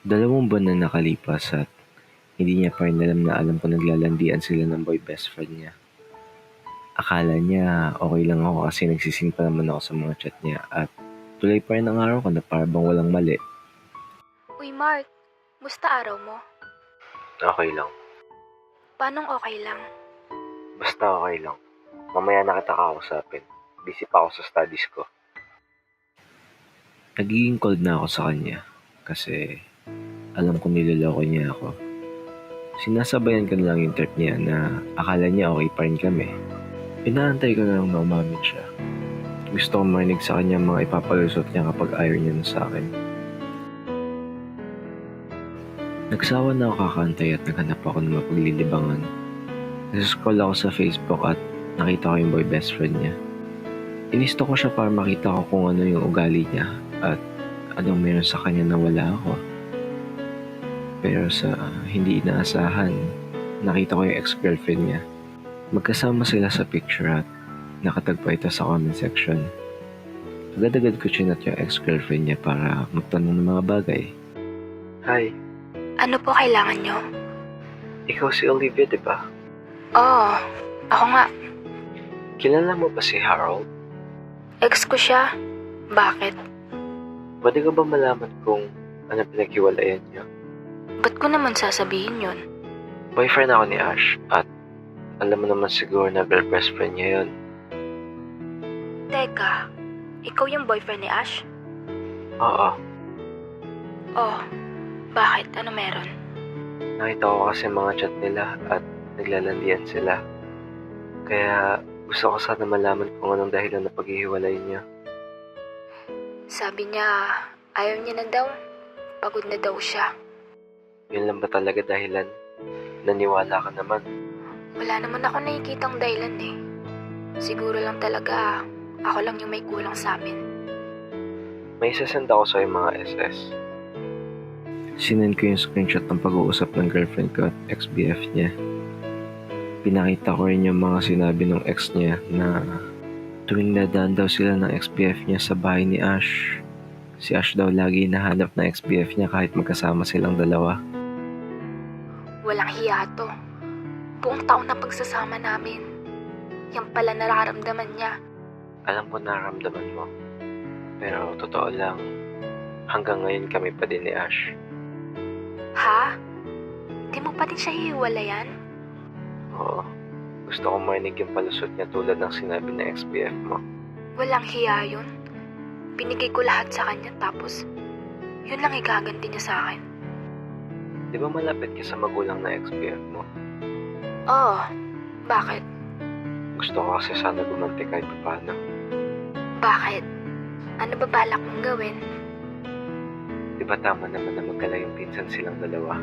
2 buwan na nakalipas at hindi niya pa rin alam kung naglalandian sila ng boy best friend niya. Akala niya okay lang ako kasi nagsising pa naman ako sa mga chat niya at tuloy pa rin ang araw ko na parang bang walang mali. Uy Mark, musta araw mo? Okay lang. Paanong okay lang? Basta okay lang. Mamaya na kita kakausapin. Busy pa ako sa studies ko. Nagiging cold na ako sa kanya kasi alam kong niloloko niya ako. Sinasabayan ko na lang yung trip niya na akala niya okay pa rin kami. Inaantay ko na lang na umamin siya. Gusto kong marinig sa kanya mga ipapalusot niya kapag ayaw niya na sa akin. Nagsawa na ako kakantay at naghanap ako ng mapaglilibangan. Nasa-scroll ako sa Facebook at nakita ko yung boy best friend niya. Inisto ko siya para makita ko kung ano yung ugali niya at anong meron sa kanya na wala ako. Pero sa hindi inaasahan, nakita ko yung ex-girlfriend niya. Magkasama sila sa picture at nakatagpa ito sa comment section. Agad-agad ko chinat yung ex-girlfriend niya para magtanong ng mga bagay. Hi, Ano po kailangan nyo? ikaw si Olivia, di ba? Oo, ako nga. Kilala mo ba si Harold? Ex ko siya. Bakit? Pwede ka ba malaman kung ano pinaghiwalayan niyo? Ba't ko naman sasabihin yun? Boyfriend ako ni Ash at alam mo naman siguro na girl best friend niya yun. Teka, ikaw yung boyfriend ni Ash? Oo, Oh, bakit? Ano meron? nakita ko kasi mga chat nila at naglalandian sila. Kaya gusto ko sana malaman kung anong dahilan na paghihiwalay niya. Sabi niya, ayaw niya na daw. Pagod na daw siya. Yun lang ba talaga dahilan? Naniwala ka naman. Wala naman ako nakikitang dahilan eh. Siguro lang talaga, ako lang yung may kulang sa amin. May isasend ako sa yung mga SS. Sinend ko yung screenshot ng pag-uusap ng girlfriend ko at ex-BF niya. Pinakita ko rin yung mga sinabi ng ex niya na tuwing nadaan daw sila ng ex-BF niya sa bahay ni Ash. Si Ash daw lagi nahanap ng ex-BF niya kahit magkasama silang dalawa. Walang hiya to. Buong taon na pagsasama namin. Yan pala nararamdaman niya. Alam ko nararamdaman mo. Pero totoo lang, hanggang ngayon kami pa din ni Ash. Ha? Di mo pa din siya hiwalayan? Oo, gusto kong marinig yung palusot niya tulad ng sinabi ng ex-BF mo. Walang hiya yun. Binigay ko lahat sa kanya tapos yun lang igaganti niya sa akin. Di ba malapit ka sa magulang na ex-BF mo? Oo. Bakit? Gusto ko kasi sana gumanti kahit paano. Bakit? Ano ba balak mong gawin? Di ba tama naman na magkala yung pinsan silang dalawa?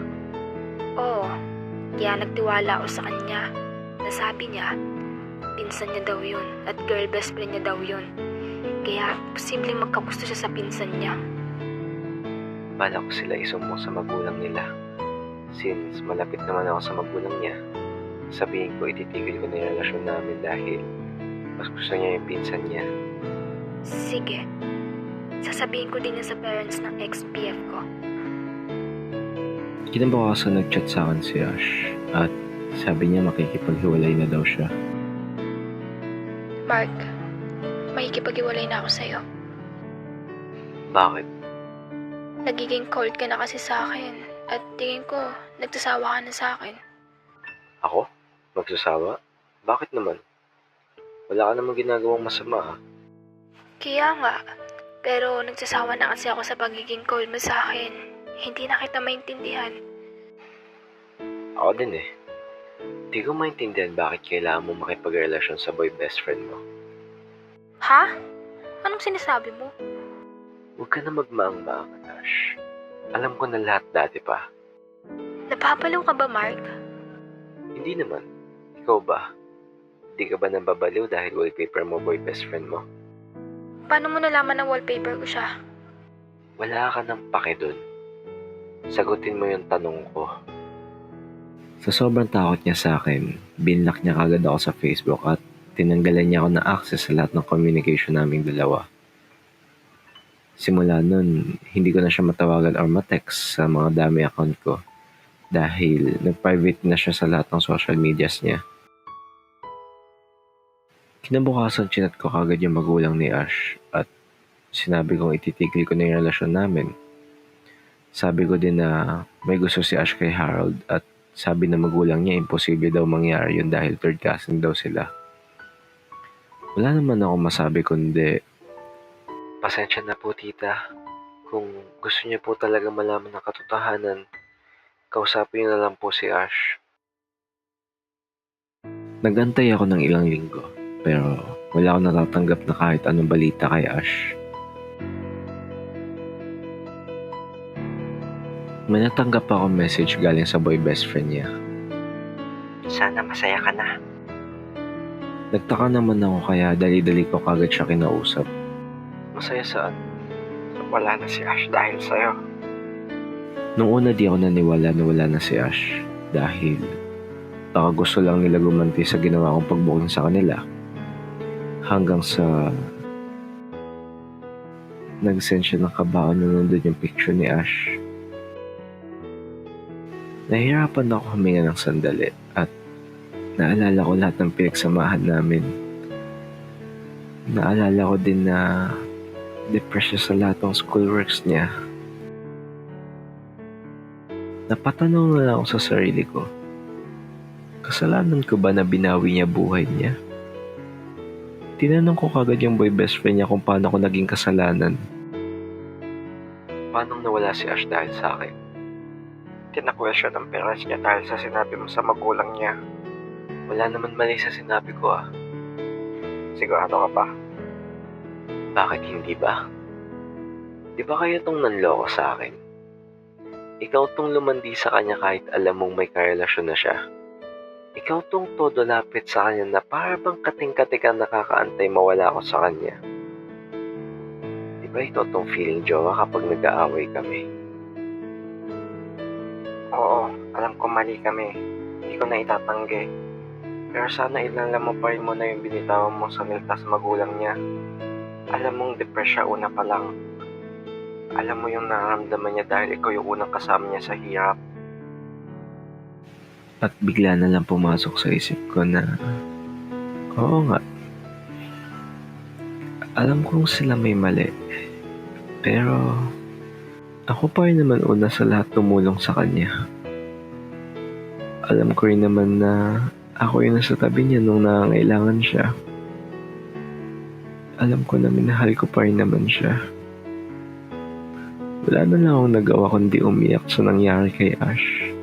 Oo. Kaya nagtiwala ako sa kanya. Nasabi niya, pinsan niya daw yun at girl best friend niya daw yun. Kaya posibleng magkagusto siya sa pinsan niya. Bala ko sila isumo sa magulang nila. Since malapit naman ako sa magulang niya, sabihin ko ititigil ko na yung relasyon namin dahil mas gusto niya yung pinsan niya. Sige. Sasabihin ko din yun sa parents ng ex-BF ko. Kinabukasan nag-chat sa akin si Ash at sabi niya makikipaghiwalay na daw siya. Mark, makikipag-iwalay na ako sa'yo. Bakit? Nagiging cold ka na kasi sa akin. At tingin ko, nagsasawa ka na sa akin. Ako? Magsasawa? Bakit naman? Wala ka namang ginagawang masama ah. Kaya nga, pero nagsasawa na kasi ako sa pagiging cold mo sa akin. Hindi na kita maintindihan. Ako din eh. Di ko maintindihan bakit kailangan mo makipagrelasyon sa boy best friend mo. Ha? Anong sinasabi mo? Huwag ka na magmaang-maangan, Ash. Alam ko na lahat dati pa. Napapalaw ka ba, Mark? Hindi naman. Ikaw ba? Di ka ba nababaliw dahil wallpaper mo boy best friend mo? Paano mo nalaman na wallpaper ko siya? Wala ka ng pake dun. Sagutin mo yung tanong ko. Sa sobrang takot niya sa akin, binlock niya kagad ako sa Facebook at tinanggalan niya ako ng access sa lahat ng communication naming dalawa. Simula nun, hindi ko na siya matawagan or matext sa mga dami account ko dahil nag-private na siya sa lahat ng social medias niya. Kinabukasan chinat ko kagad yung magulang ni Ash at sinabi kong ititigil ko na yung relasyon namin. Sabi ko din na may gusto si Ash kay Harold at sabi ng magulang niya imposible daw mangyari yun dahil third cousin daw sila. Wala naman ako masabi kundi, pasensya na po tita. Kung gusto niyo po talaga malaman ang katotohanan, kausapin niyo na lang po si Ash. Nagantay ako ng ilang linggo pero wala akong natatanggap na kahit anong balita kay Ash. May natanggap ako message galing sa boy best friend niya. Sana masaya ka na. Nagtaka naman ako kaya dali-dali ko kagad siya kinausap. Masaya saan? Wala na si Ash dahil sa'yo. Nung una di ako naniwala na wala na si Ash dahil baka gusto lang nila gumanti sa ginawa kong pagbuking sa kanila. Hanggang sa nag-send siya ng kabaon na nandun yung picture ni Ash. Nahihirapan ako huminga ng sandali at naalala ko lahat ng pinagsamahan namin. Naalala ko din na depressed siya sa lahat ng schoolworks niya. Napatanong na lang ako sa sarili ko, kasalanan ko ba na binawi niya buhay niya? Tinanong ko kagad yung boy best friend niya kung paano ko naging kasalanan. Paano nawala si Ash dahil sa akin? Tinakwil siya ng parents niya dahil sa sinabi mo sa magulang niya. Wala naman mali sa sinabi ko ah. Sigurado ka ba? Bakit hindi ba? Di ba kayo tong nanloko sa akin? Ikaw tong lumandi sa kanya kahit alam mong may karelasyon na siya. Ikaw tong todo lapit sa kanya na para bang kating-kating kang nakakaantay mawala ako sa kanya. Di ba ito tong feeling jowa kapag nag-aaway kami? Oo, alam ko mali kami. Hindi ko na itatanggi. Pero sana ilalam mo pa rin mo na yung binitawan mong salita sa magulang niya. Alam mong depressed siya una pa lang. Alam mo yung nararamdaman niya dahil ikaw yung unang kasama niya sa hirap. At bigla na lang pumasok sa isip ko na, oo nga. Alam kong sila may mali. Pero, ako pa rin naman una sa lahat tumulong sa kanya. Alam ko rin naman na ako yung nasa tabi niya nung nangangailangan siya. Alam ko na minahal ko pa rin naman siya. Wala na lang akong nagawa kundi umiyak sa nangyari kay Ash.